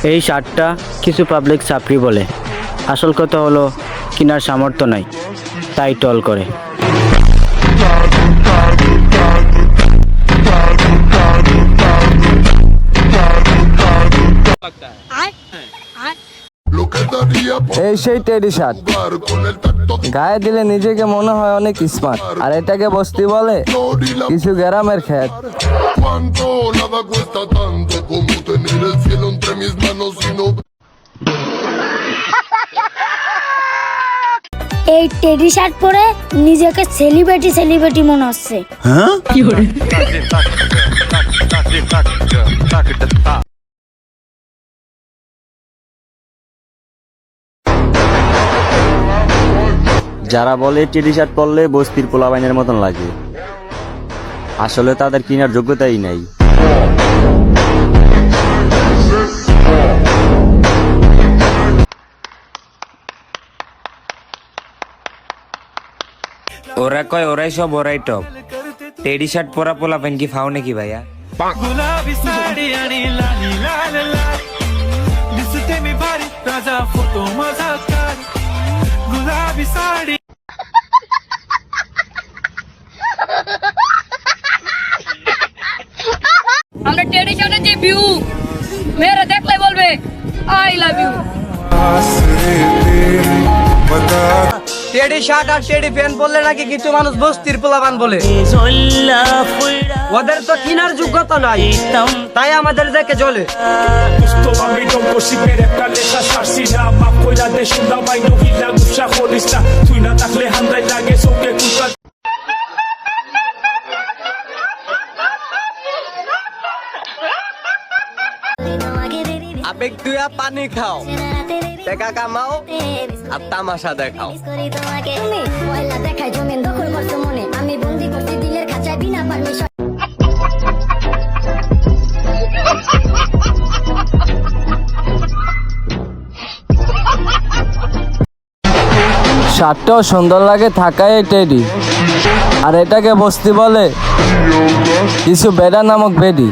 এই শার্টটা কিছু পাবলিক ছাপরি বলে, আসল কথা হলো কেনার সামর্থ্য নাই, তাই টল করে। এই সেই টেডি শার্ট, গায়ে দিলে নিজেকে মনে হয় অনেক স্মার্ট, আর এটাকে বস্তি বলে কিছু গ্রামের খ্যাত। এই টেডি শার্ট পরে নিজেকে সেলিব্রিটি মনে হচ্ছে। যারা বলে টেডি শার্ট পরলে বস্তির পোলাবাইনের মতন লাগে, আসলে তাদের কেনার যোগ্যতাই নাই। ওরা কয় ওরাই সব ওরাই টপ। টেডি শার্ট পরা পোলাপাইন কি ফাও নাকি ভাইয়া? गुलाबी साडी आणि लाली लाल लाल दिसते मी भारी ताजा फोटो माझा काढ गुलाबी साडी আমরা টেডি শার্টের যে ভিউ মেয়েরা দেখলে বলবে I love you. Teddy shirt আর টেডি প্যান্ট পরলে নাকি কিছু মানুষ বস্তির পোলাপান বলে। ওদের তো কেনার যোগ্যতা নাই, তাই আমাদের দেখে চলে। আবেগ দুয়া পানি খাও, টাকা কামাও আর তামাশা দেখাও। শার্টটাও সুন্দর লাগে থাকায় টেডি, আর এটাকে বস্তি বলে কিছু বেডা নামক বেডি।